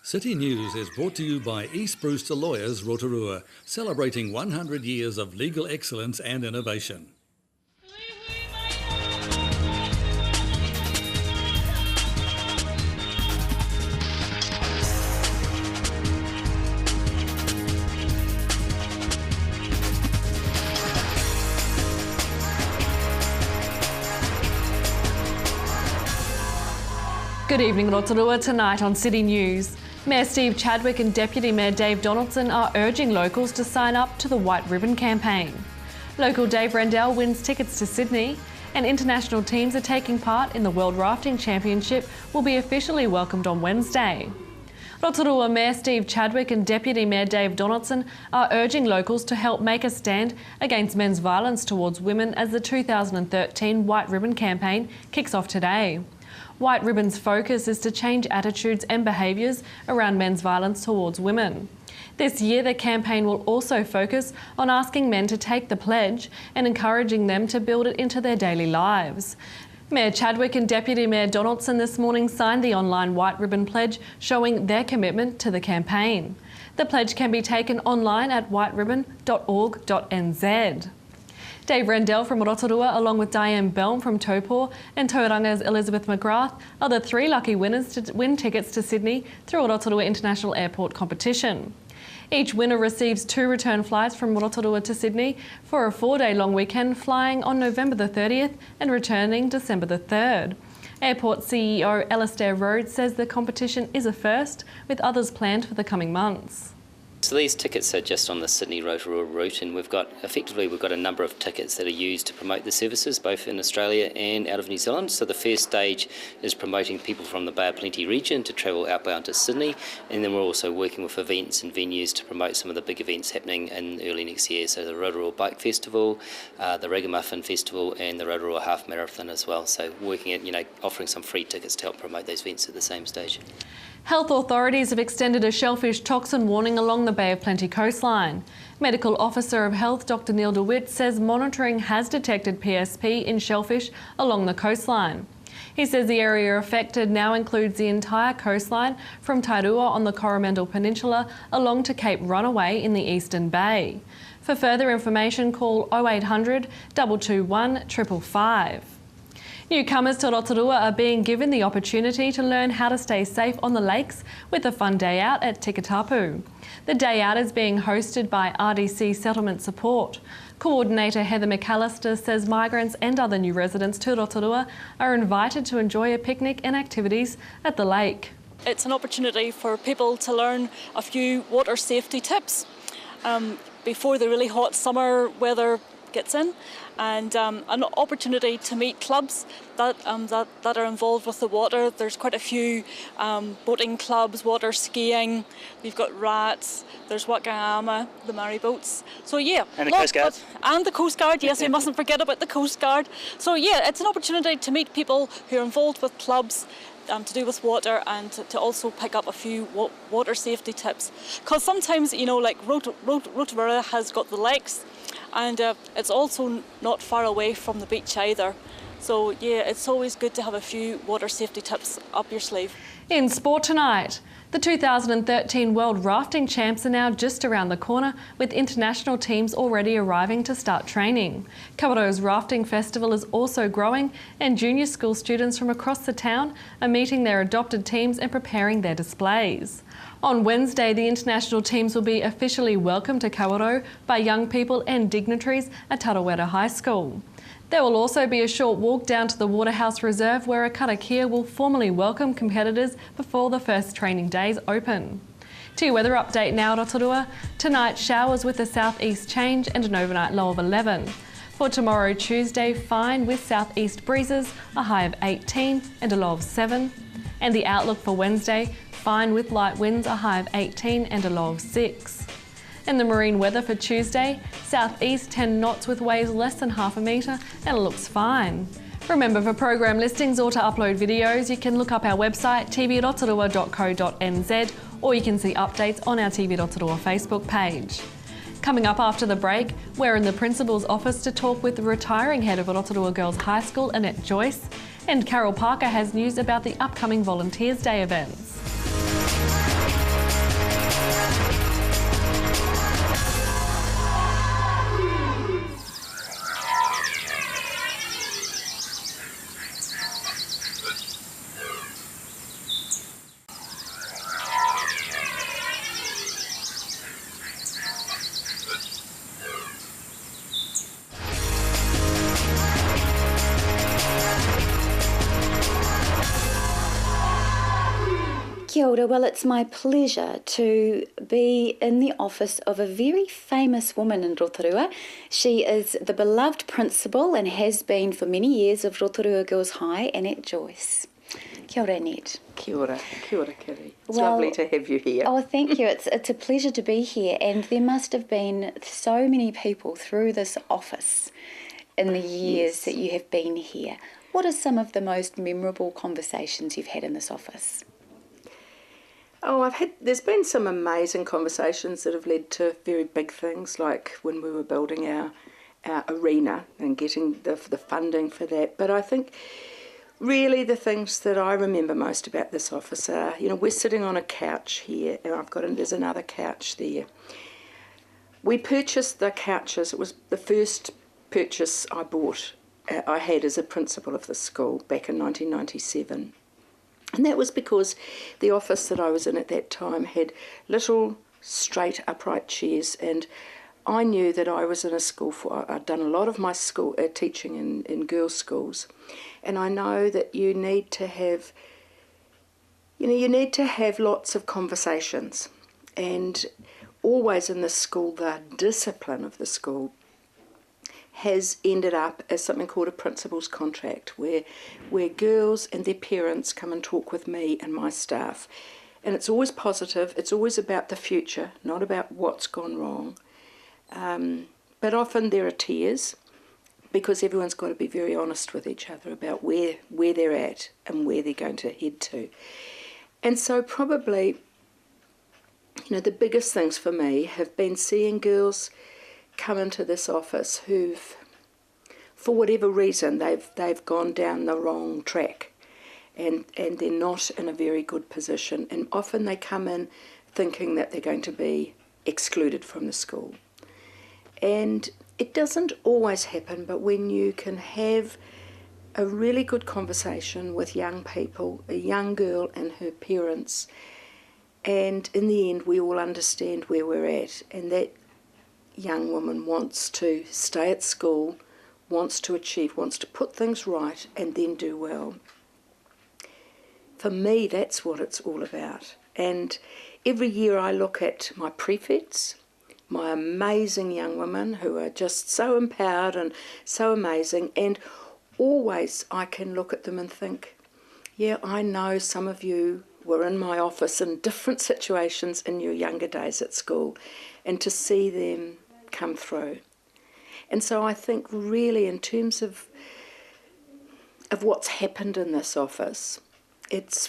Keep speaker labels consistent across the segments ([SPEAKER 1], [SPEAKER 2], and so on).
[SPEAKER 1] City News is brought to you by East Brewster Lawyers Rotorua, celebrating 100 years of legal excellence and innovation.
[SPEAKER 2] Good evening, Rotorua. Tonight on City News, Mayor Steve Chadwick and Deputy Mayor Dave Donaldson are urging locals to sign up to the White Ribbon campaign. Local Dave Rendell wins tickets to Sydney, and international teams are taking part in the World Rafting Championship will be officially welcomed on Wednesday. Rotorua Mayor Steve Chadwick and Deputy Mayor Dave Donaldson are urging locals to help make a stand against men's violence towards women as the 2013 White Ribbon campaign kicks off today. White Ribbon's focus is to change attitudes and behaviours around men's violence towards women. This year, the campaign will also focus on asking men to take the pledge and encouraging them to build it into their daily lives. Mayor Chadwick and Deputy Mayor Donaldson this morning signed the online White Ribbon pledge showing their commitment to the campaign. The pledge can be taken online at whiteribbon.org.nz. Dave Rendell from Rotorua, along with Diane Belm from Taupo and Tauranga's Elizabeth McGrath, are the three lucky winners to win tickets to Sydney through a Rotorua International Airport competition. Each winner receives 2 return flights from Rotorua to Sydney for a 4-day long weekend, flying on November the 30th and returning December the 3rd. Airport CEO Alistair Rhodes says the competition is a first, with others planned for the coming months.
[SPEAKER 3] So these tickets are just on the Sydney-Rotorua route, and we've got a number of tickets that are used to promote the services both in Australia and out of New Zealand. So the first stage is promoting people from the Bay of Plenty region to travel outbound to Sydney, and then we're also working with events and venues to promote some of the big events happening in early next year. So the Rotorua Bike Festival, the Ragamuffin Festival, and the Rotorua Half Marathon as well. So working at offering some free tickets to help promote those events at the same stage.
[SPEAKER 2] Health authorities have extended a shellfish toxin warning along the Bay of Plenty coastline. Medical Officer of Health Dr Neil DeWitt says monitoring has detected PSP in shellfish along the coastline. He says the area affected now includes the entire coastline from Tairua on the Coromandel Peninsula along to Cape Runaway in the Eastern Bay. For further information, call 0800 221 555. Newcomers to Rotorua are being given the opportunity to learn how to stay safe on the lakes with a fun day out at Tikatapu. The day out is being hosted by RDC Settlement Support. Coordinator Heather McAllister says migrants and other new residents to Rotorua are invited to enjoy a picnic and activities at the lake.
[SPEAKER 4] It's an opportunity for people to learn a few water safety tips before the really hot summer weather gets in, and an opportunity to meet clubs that are involved with the water. There's quite a few boating clubs, water skiing, we've got RATS, there's Wakayama, the Maori boats. So yeah.
[SPEAKER 5] And the Coast Guard.
[SPEAKER 4] And the Coast Guard, yes, we mustn't forget about the Coast Guard. So yeah, it's an opportunity to meet people who are involved with clubs to do with water, and to also pick up a few water safety tips. Because sometimes, like Rotorua has got the lakes, and it's also not far away from the beach either. So yeah, it's always good to have a few water safety tips up your sleeve.
[SPEAKER 2] In sport tonight, the 2013 World Rafting Champs are now just around the corner, with international teams already arriving to start training. Kawerau's Rafting Festival is also growing, and junior school students from across the town are meeting their adopted teams and preparing their displays. On Wednesday, the international teams will be officially welcomed to Kawerau by young people and dignitaries at Tarawera High School. There will also be a short walk down to the Waterhouse Reserve, where a karakia will formally welcome competitors before the first training days open. To your weather update now, Rotorua. Tonight, showers with a southeast change and an overnight low of 11. For tomorrow, Tuesday, fine with southeast breezes, a high of 18 and a low of 7. And the outlook for Wednesday, fine with light winds, a high of 18 and a low of 6. And the marine weather for Tuesday, southeast 10 knots with waves less than half a metre, and it looks fine. Remember, for program listings or to upload videos, you can look up our website tvrotorua.co.nz, or you can see updates on our TV Rotorua Facebook page. Coming up after the break, we're in the Principal's office to talk with the retiring head of Rotorua Girls High School, Annette Joyce, and Carol Parker has news about the upcoming Volunteers Day events.
[SPEAKER 5] Hilda, well, it's my pleasure to be in the office of a very famous woman in Rotorua. She is the beloved principal and has been for many years of Rotorua Girls High, Annette Joyce. Kia ora, Annette.
[SPEAKER 6] Kia ora, Kiri. It's
[SPEAKER 5] Well,
[SPEAKER 6] lovely to have you here.
[SPEAKER 5] Oh, thank you. It's a pleasure to be here, and there must have been so many people through this office in the years that you have been here. What are some of the most memorable conversations you've had in this office?
[SPEAKER 6] Oh, there's been some amazing conversations that have led to very big things, like when we were building our arena and getting the funding for that. But I think really the things that I remember most about this office are, we're sitting on a couch here, and there's another couch there. We purchased the couches. It was the first purchase I had as a principal of the school back in 1997. And that was because the office that I was in at that time had little straight upright chairs, and I knew that I was in a school I'd done a lot of my school teaching in girls' schools, and I know that you need to have lots of conversations, and always in the school, the discipline of the school has ended up as something called a principal's contract, where girls and their parents come and talk with me and my staff. And it's always positive, it's always about the future, not about what's gone wrong. But often there are tears, because everyone's got to be very honest with each other about where they're at and where they're going to head to. And so probably, the biggest things for me have been seeing girls come into this office who've, for whatever reason, they've gone down the wrong track, and they're not in a very good position, and often they come in thinking that they're going to be excluded from the school. And it doesn't always happen, but when you can have a really good conversation with young people, a young girl and her parents, and in the end we all understand where we're at, and that young woman wants to stay at school, wants to achieve, wants to put things right and then do well. For me, that's what it's all about. And every year I look at my prefects, my amazing young women who are just so empowered and so amazing, and always I can look at them and think, yeah, I know some of you were in my office in different situations in your younger days at school, and to see them come through. And so I think really in terms of what's happened in this office,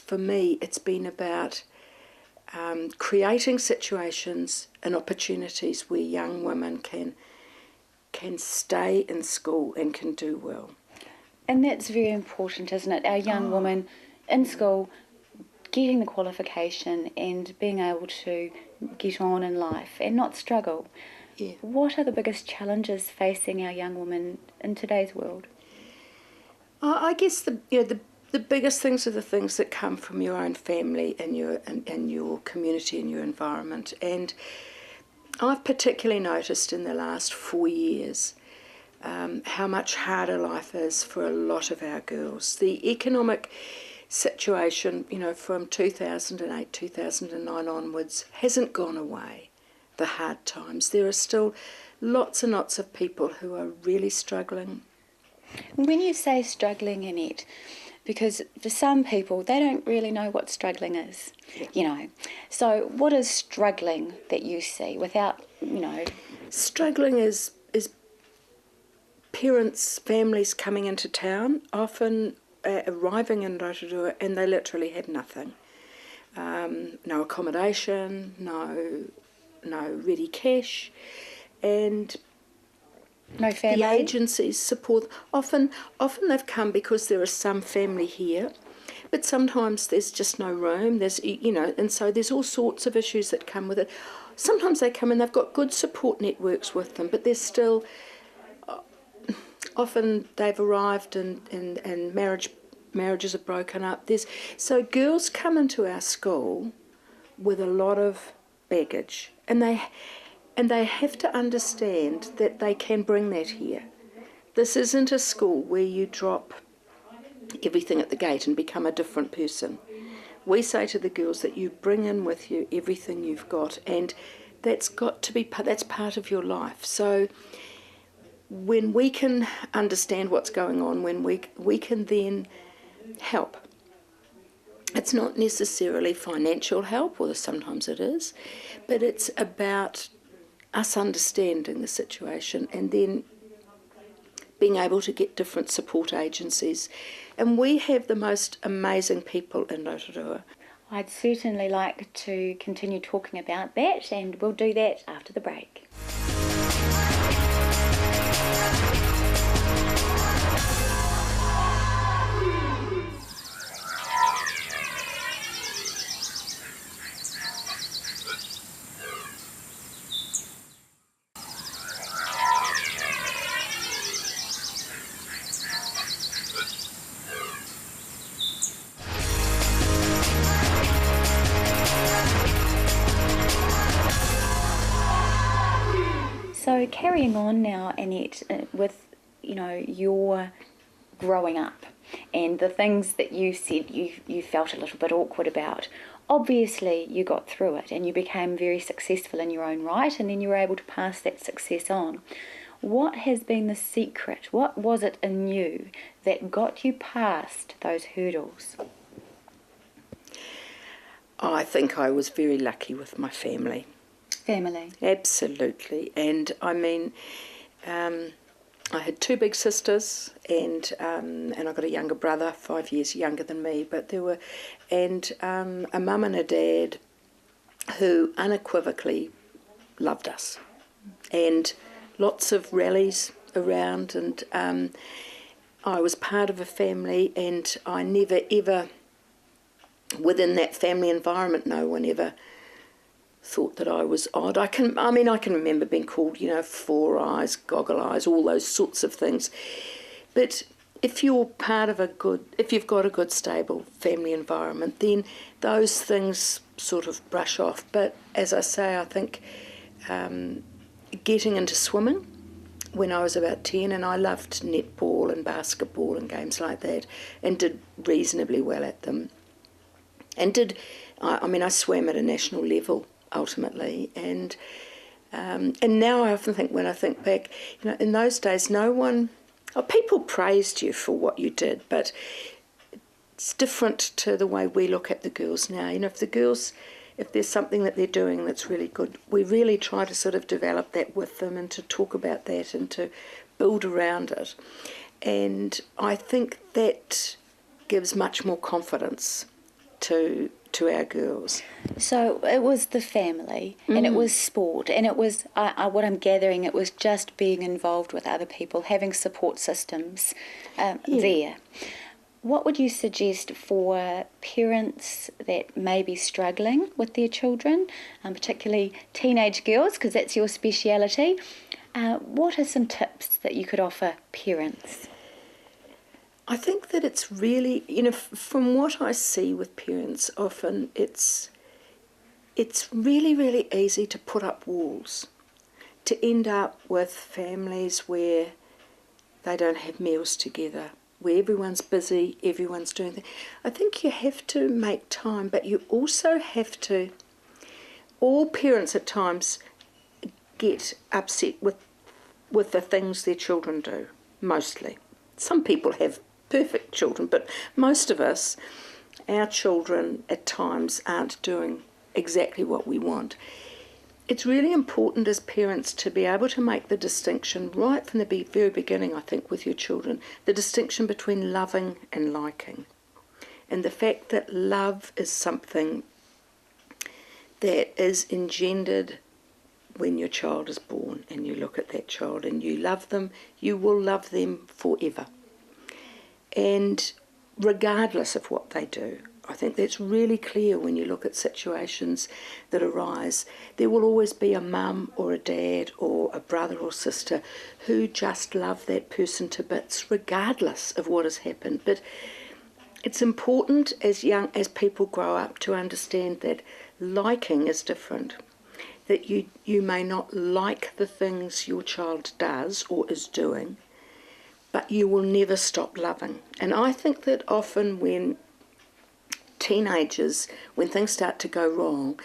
[SPEAKER 6] for me it's been about creating situations and opportunities where young women can stay in school and can do well.
[SPEAKER 5] And that's very important, isn't it? Our young women in school getting the qualification and being able to get on in life and not struggle.
[SPEAKER 6] Yeah.
[SPEAKER 5] What are the biggest challenges facing our young women in today's world?
[SPEAKER 6] I guess the biggest things are the things that come from your own family and your community and your environment. And I've particularly noticed in the last 4 years how much harder life is for a lot of our girls. The economic situation, from 2008, 2009 onwards hasn't gone away. The hard times. There are still lots and lots of people who are really struggling.
[SPEAKER 5] When you say struggling, Annette, because for some people they don't really know what struggling is, So what is struggling that you see without,
[SPEAKER 6] Struggling is parents, families coming into town, often arriving in Rotorua, and they literally have nothing. No accommodation, no ready cash, and
[SPEAKER 5] no family.
[SPEAKER 6] The agencies support. Often they've come because there is some family here, but sometimes there's just no room. And so there's all sorts of issues that come with it. Sometimes they come and they've got good support networks with them, but there's still often they've arrived and marriages are broken up. So girls come into our school with a lot of baggage, and they have to understand that they can bring that here. This isn't a school where you drop everything at the gate and become a different person. we say to the girls that you bring in with you everything you've got, and that's part of your life. So when we can understand what's going on, when we can then help. It's not necessarily financial help, although sometimes it is, but it's about us understanding the situation and then being able to get different support agencies. And we have the most amazing people in Rotorua.
[SPEAKER 5] I'd certainly like to continue talking about that, and we'll do that after the break. So carrying on now, Annette, with your growing up and the things that you said you felt a little bit awkward about. Obviously, you got through it and you became very successful in your own right, and then you were able to pass that success on. What has been the secret? What was it in you that got you past those hurdles?
[SPEAKER 6] I think I was very lucky with my family.
[SPEAKER 5] Family.
[SPEAKER 6] Absolutely. And I mean, I had two big sisters, and I got a younger brother, 5 years younger than me. But there were, and a mum and a dad who unequivocally loved us, and lots of rallies around. And I was part of a family, and I never ever, within that family environment, no one ever thought that I was odd. I can remember being called, four eyes, goggle eyes, all those sorts of things. But if you're if you've got a good, stable family environment, then those things sort of brush off. But as I say, I think getting into swimming when I was about 10, and I loved netball and basketball and games like that, and did reasonably well at them. And I swam at a national level ultimately, and now I often think, when I think back, in those days, people praised you for what you did, but it's different to the way we look at the girls now. If there's something that they're doing that's really good, we really try to sort of develop that with them and to talk about that and to build around it. And I think that gives much more confidence to our girls.
[SPEAKER 5] So it was the family, and it was sport, and it was, what I'm gathering, it was just being involved with other people, having support systems there. What would you suggest for parents that may be struggling with their children, particularly teenage girls, because that's your speciality? What are some tips that you could offer parents?
[SPEAKER 6] I think that it's really, from what I see with parents, often it's really, really easy to put up walls, to end up with families where they don't have meals together, where everyone's busy, everyone's doing things. I think you have to make time, but you also have to, all parents at times get upset with the things their children do, mostly. Some people have perfect children, but most of us, our children at times aren't doing exactly what we want. It's really important as parents to be able to make the distinction right from the very beginning, I think, with your children, the distinction between loving and liking. And the fact that love is something that is engendered when your child is born, and you look at that child and you love them, you will love them forever. And regardless of what they do, I think that's really clear when you look at situations that arise. There will always be a mum or a dad or a brother or sister who just love that person to bits, regardless of what has happened. But it's important as people grow up to understand that liking is different. That you may not like the things your child does or is doing, but you will never stop loving. And I think that often when teenagers, when things start to go wrong,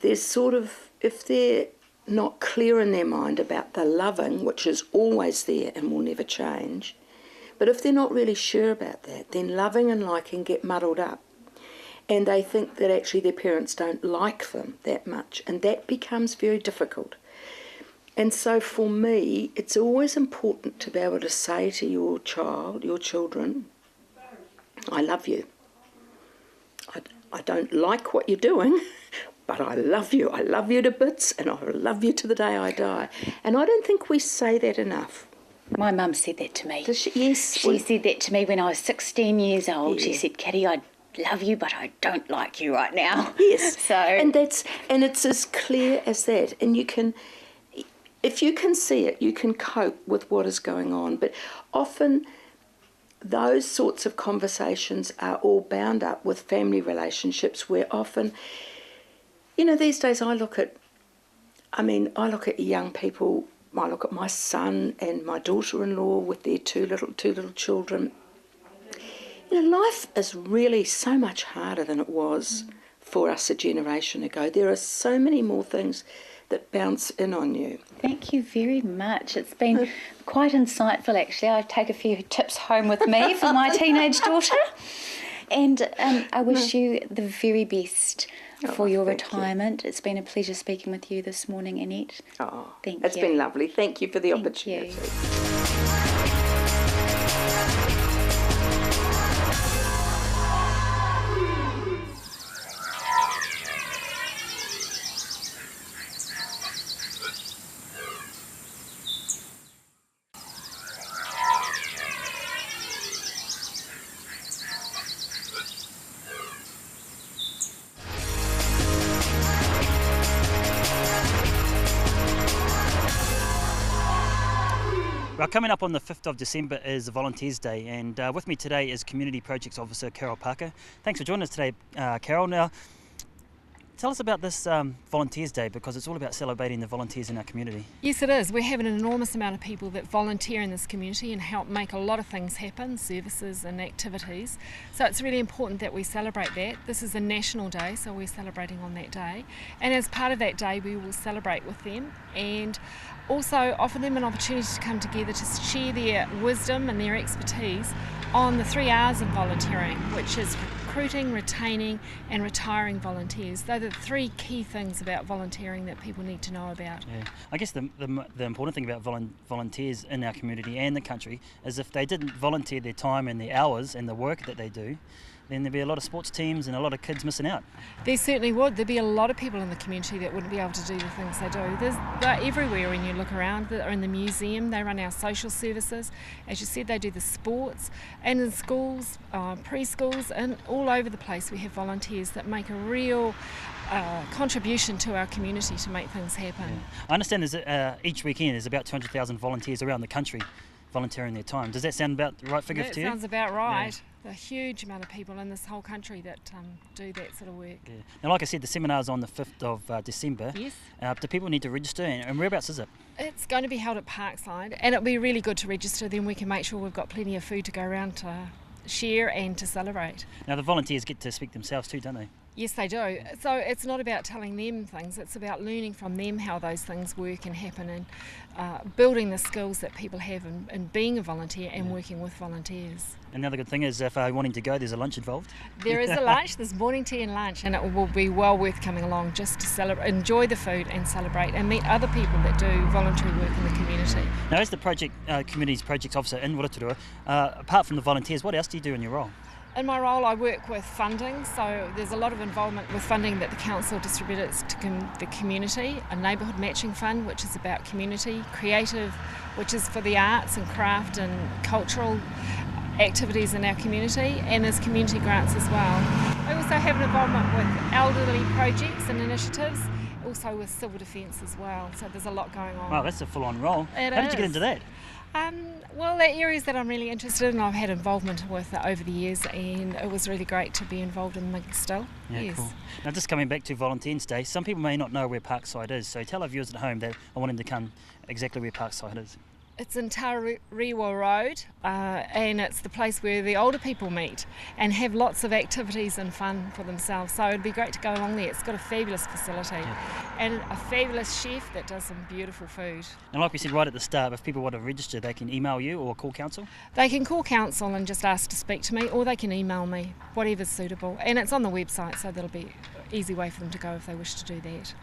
[SPEAKER 6] there's sort of, if they're not clear in their mind about the loving, which is always there and will never change, but if they're not really sure about that, then loving and liking get muddled up. And they think that actually their parents don't like them that much, and that becomes very difficult. And so for me, it's always important to be able to say to your child, your children, I love you. I don't like what you're doing, but I love you. I love you to bits, and I love you to the day I die. And I don't think we say that enough.
[SPEAKER 5] My mum said that to me.
[SPEAKER 6] Does she? Yes.
[SPEAKER 5] She said that to me when I was 16 years old.
[SPEAKER 6] Yeah.
[SPEAKER 5] She said, Kitty, I love you, but I don't like you right now.
[SPEAKER 6] Yes.
[SPEAKER 5] So,
[SPEAKER 6] and it's as clear as that. And you can, if you can see it, you can cope with what is going on. But often those sorts of conversations are all bound up with family relationships, where often, you know, these days I look at young people. I look at my son and my daughter-in-law with their two little children. You know, life is really so much harder than it was for us a generation ago. There are so many more things that bounce in on you.
[SPEAKER 5] thank you very much. It's been quite insightful, actually. I take a few tips home with me for my teenage daughter. And I wish you the very best for your retirement. It's been a pleasure speaking with you this morning, Annette.
[SPEAKER 6] Oh,
[SPEAKER 5] Thank you.
[SPEAKER 6] It's been lovely. Thank you for the
[SPEAKER 5] Thank
[SPEAKER 6] opportunity.
[SPEAKER 5] you.
[SPEAKER 7] Well, coming up on the 5th of December is Volunteers Day, and with me today is Community Projects Officer Carol Parker. Thanks for joining us today, Carol. Now, tell us about this Volunteers Day, because it's all about celebrating the volunteers in our community.
[SPEAKER 2] Yes, it is. We have an enormous amount of people that volunteer in this community and help make a lot of things happen, services and activities. So it's really important that we celebrate that. This is a national day, so we're celebrating on that day. And as part of that day, we will celebrate with them and also offer them an opportunity to come together to share their wisdom and their expertise on the 3 R's of volunteering, which is recruiting, retaining and retiring volunteers. Those are the three key things about volunteering that people need to know about.
[SPEAKER 7] Yeah. I guess the important thing about volunteers in our community and the country is if they didn't volunteer their time and their hours and the work that they do, then there'd be a lot of sports teams and a lot of kids missing out.
[SPEAKER 2] There certainly would. There'd be a lot of people in the community that wouldn't be able to do the things they do. They're everywhere when you look around. They're in the museum, they run our social services. As you said, they do the sports, and in schools, preschools, and all over the place we have volunteers that make a real contribution to our community to make things happen.
[SPEAKER 7] Yeah. I understand there's each weekend there's about 200,000 volunteers around the country volunteering their time. Does that sound about the right figure to you?
[SPEAKER 2] That sounds about right. Yeah. A huge amount of people in this whole country that do that sort of work.
[SPEAKER 7] Yeah. Now, like I said, the seminar's on the 5th of December.
[SPEAKER 2] Yes.
[SPEAKER 7] Do people need to register, and whereabouts is it?
[SPEAKER 2] It's going to be held at Parkside, and it'll be really good to register. Then we can make sure we've got plenty of food to go around to share and to celebrate.
[SPEAKER 7] Now, the volunteers get to speak themselves too, don't they?
[SPEAKER 2] Yes, they do. So it's not about telling them things, it's about learning from them how those things work and happen, and building the skills that people have in being a volunteer and working with volunteers.
[SPEAKER 7] Another good thing is if wanting to go, there's a lunch involved.
[SPEAKER 2] There is a lunch, there's morning tea and lunch, and it will be well worth coming along just to celebrate, enjoy the food and celebrate and meet other people that do voluntary work in the community.
[SPEAKER 7] Now, as the Communities Projects Officer in Rotorua, apart from the volunteers, what else do you do in your role?
[SPEAKER 2] In my role, I work with funding, so there's a lot of involvement with funding that the council distributes to the community, a neighbourhood matching fund, which is about community, creative, which is for the arts and craft and cultural activities in our community, and there's community grants as well. I also have an involvement with elderly projects and initiatives, also with civil defence as well, so there's a lot going on.
[SPEAKER 7] Wow, that's a full-on role. How did you get into that?
[SPEAKER 2] Well, they're areas that I'm really interested in. I've had involvement with over the years, and it was really great to be involved in them still.
[SPEAKER 7] Yeah,
[SPEAKER 2] yes.
[SPEAKER 7] Cool. Now, just coming back to Volunteers Day, some people may not know where Parkside is, so tell our viewers at home that I want them to come exactly where Parkside is.
[SPEAKER 8] It's in Rotorua Road, and it's the place where the older people meet and have lots of activities and fun for themselves. So it'd be great to go along there. It's got a fabulous facility and a fabulous chef that does some beautiful food.
[SPEAKER 7] And like we said right at the start, if people want to register, they can email you or call council?
[SPEAKER 8] They can call council and just ask to speak to me, or they can email me, whatever's suitable. And it's on the website, so that'll be an easy way for them to go if they wish to do that.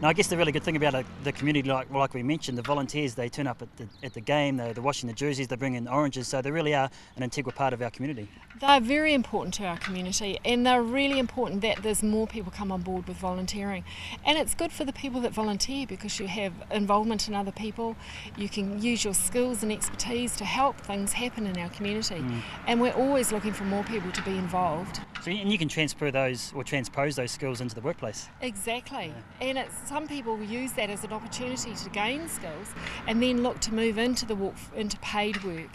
[SPEAKER 7] Now, I guess the really good thing about the community, like we mentioned, the volunteers, they turn up at the game, they're washing the jerseys, they bring in oranges, so they really are an integral part of our community.
[SPEAKER 8] They're very important to our community, and they're really important that there's more people come on board with volunteering. And it's good for the people that volunteer because you have involvement in other people, you can use your skills and expertise to help things happen in our community. And we're always looking for more people to be involved.
[SPEAKER 7] So, and you can transfer those or transpose those skills into the workplace.
[SPEAKER 8] Exactly. And some people use that as an opportunity to gain skills and then look to move into paid work.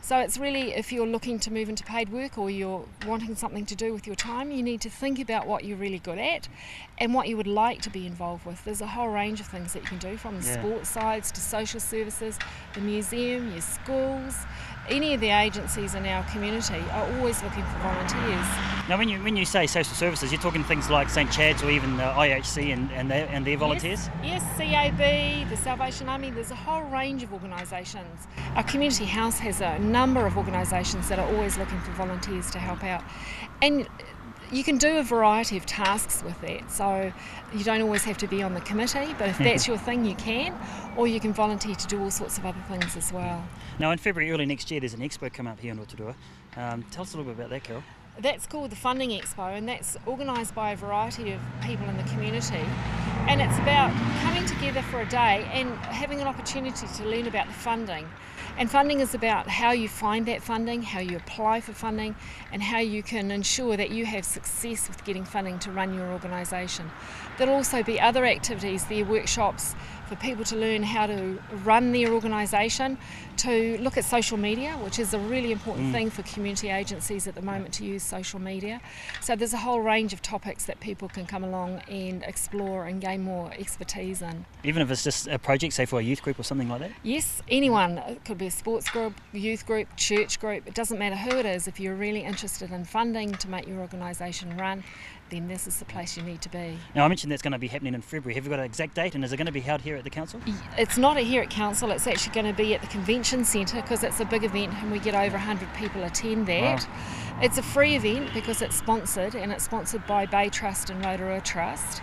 [SPEAKER 8] So it's really, if you're looking to move into paid work or you're wanting something to do with your time, you need to think about what you're really good at and what you would like to be involved with. There's a whole range of things that you can do, from the sports sides to social services, the museum, your schools. Any of the agencies in our community are always looking for volunteers.
[SPEAKER 7] Now, when you say social services, you're talking things like St Chad's or even the IHC and their volunteers?
[SPEAKER 8] Yes, CAB, the Salvation Army, there's a whole range of organisations. Our community house has a number of organisations that are always looking for volunteers to help out. And you can do a variety of tasks with that, so you don't always have to be on the committee, but if that's your thing, you can, or you can volunteer to do all sorts of other things as well.
[SPEAKER 7] Now, in February early next year, there's an expo coming up here in Rotorua. Tell us a little bit about that, Carol.
[SPEAKER 8] That's called the Funding Expo, and that's organised by a variety of people in the community, and it's about coming together for a day and having an opportunity to learn about the funding. And funding is about how you find that funding, how you apply for funding, and how you can ensure that you have success with getting funding to run your organisation. There'll also be other activities, there are workshops for people to learn how to run their organisation, to look at social media, which is a really important thing for community agencies at the moment, to use social media. So there's a whole range of topics that people can come along and explore and gain more expertise in.
[SPEAKER 7] Even if it's just a project, say for a youth group or something like that?
[SPEAKER 8] Yes, anyone. It could be a sports group, youth group, church group. It doesn't matter who it is. If you're really interested in funding to make your organisation run, then this is the place you need to be.
[SPEAKER 7] Now, I mentioned that's going to be happening in February. Have you got an exact date, and is it going to be held here at the council?
[SPEAKER 8] It's not here at council, it's actually going to be at the convention centre because it's a big event and we get over 100 people attend that. Wow. It's a free event because it's sponsored, and it's sponsored by Bay Trust and Rotorua Trust,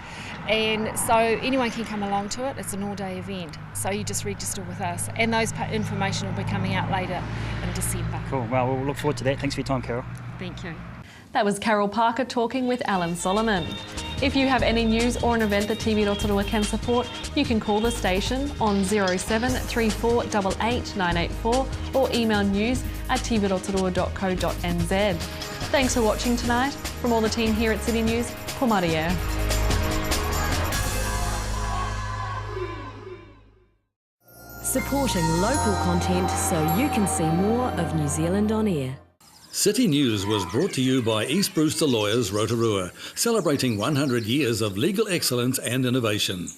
[SPEAKER 8] and so anyone can come along to it. It's an all-day event, so you just register with us, and those information will be coming out later in December.
[SPEAKER 7] Cool. Well, we'll look forward to that. Thanks for your time, Carol.
[SPEAKER 8] Thank you.
[SPEAKER 2] That was Carol Parker talking with Alan Solomon. If you have any news or an event that TV Rotorua can support, you can call the station on 07 34 88 984 or email news@tvrotorua.co.nz. Thanks for watching tonight. From all the team here at City News, Pomaria.
[SPEAKER 9] Supporting local content so you can see more of New Zealand on air.
[SPEAKER 1] City News was brought to you by East Brewster Lawyers Rotorua, celebrating 100 years of legal excellence and innovation.